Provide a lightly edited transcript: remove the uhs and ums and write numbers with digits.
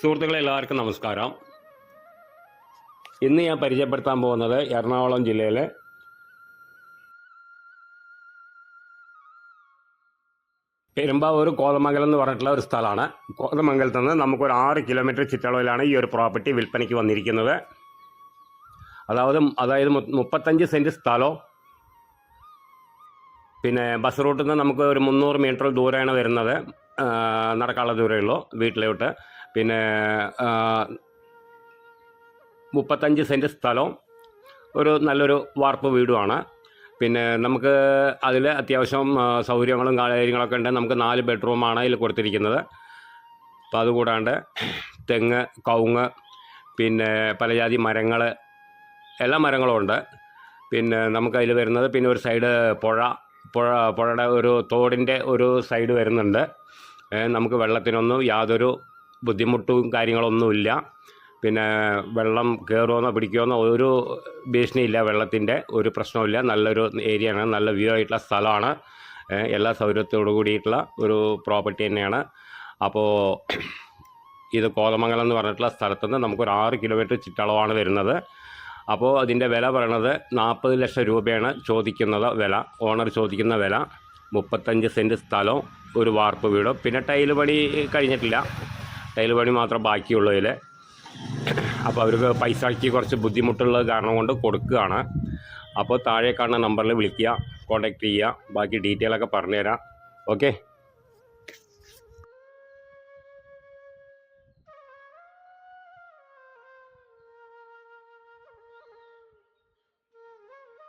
സുഹൃത്തുക്കളെ എല്ലാവർക്കും നമസ്കാരം. ഇന്ന് ഞാൻ പരിചയപ്പെടുത്താൻ പോകുന്നത് എറണാകുളം ജില്ലയിലെ പെരുമ്പാവൂർ കോതമംഗലം എന്ന് പറഞ്ഞിട്ടുള്ള ഒരു സ്ഥലമാണ്. കോതമംഗലത്ത് നിന്ന് നമുക്കൊരു 6 കിലോമീറ്റർ ചുറ്റളവിലാണ് ഈ ഒരു പ്രോപ്പർട്ടി വിൽപ്പനയ്ക്ക് വന്നിരിക്കുന്നത്. അതായത് 35 സെൻറ്റ് സ്ഥലവും പിന്നെ ബസ് റൂട്ടിൽ നിന്ന് നമുക്ക് ഒരു 300 മീറ്റർ ദൂരമാണ് വരുന്നത്. നടക്കാനുള്ള ദൂരമേ ഉള്ളൂ വീട്ടിലോട്ട്. പിന്നെ 35 സെൻറ്റ് സ്ഥലവും ഒരു നല്ലൊരു വാർപ്പ് വീടുമാണ്. പിന്നെ നമുക്ക് അതിൽ അത്യാവശ്യം സൗകര്യങ്ങളും കാര്യങ്ങളൊക്കെ ഉണ്ട്. നമുക്ക് 4 ബെഡ്റൂമാണ് അതിൽ കൊടുത്തിരിക്കുന്നത്. അപ്പോൾ അതുകൂടാണ്ട് തെങ്ങ്, കവുങ്ങ്, പിന്നെ പലജാതി മരങ്ങൾ, എല്ലാ മരങ്ങളും ഉണ്ട്. പിന്നെ നമുക്കതിൽ വരുന്നത് പിന്നെ ഒരു സൈഡ് പുഴയുടെ ഒരു തോടിൻ്റെ ഒരു സൈഡ് വരുന്നുണ്ട്. നമുക്ക് വെള്ളത്തിനൊന്നും യാതൊരു ബുദ്ധിമുട്ടും കാര്യങ്ങളൊന്നുമില്ല. പിന്നെ വെള്ളം കയറുമെന്നോ പിടിക്കുമെന്നോ ഒരു ഭീഷണിയില്ല. വെള്ളത്തിൻ്റെ ഒരു പ്രശ്നമില്ല. നല്ലൊരു ഏരിയയാണ്, നല്ല വ്യൂ ആയിട്ടുള്ള സ്ഥലമാണ്. എല്ലാ സൗകര്യത്തോടു കൂടിയിട്ടുള്ള ഒരു പ്രോപ്പർട്ടി തന്നെയാണ്. അപ്പോൾ ഇത് കോതമംഗലം എന്ന് പറഞ്ഞിട്ടുള്ള സ്ഥലത്തുനിന്ന് നമുക്കൊരു 6 കിലോമീറ്റർ ചുറ്റളവാണ് വരുന്നത്. അപ്പോൾ അതിൻ്റെ വില പറയണത് 40 ലക്ഷം രൂപയാണ് ചോദിക്കുന്നത് വില. ഓണർ ചോദിക്കുന്ന വില 35 സെൻറ്റ് സ്ഥലവും ഒരു വാർപ്പ് വീടും. പിന്നെ ടൈല് പണി കഴിഞ്ഞിട്ടില്ല, ടൈല് പണി മാത്രം ബാക്കിയുള്ളൂ ഇതിൽ. അപ്പോൾ അവർക്ക് പൈസയ്ക്ക് കുറച്ച് ബുദ്ധിമുട്ടുള്ള കാരണം കൊണ്ട് കൊടുക്കുകയാണ്. അപ്പോൾ താഴെ കാണുന്ന നമ്പറിൽ വിളിക്കുക, കോൺടാക്റ്റ് ചെയ്യുക. ബാക്കി ഡീറ്റെയിലൊക്കെ പറഞ്ഞുതരാം. ഓക്കെ.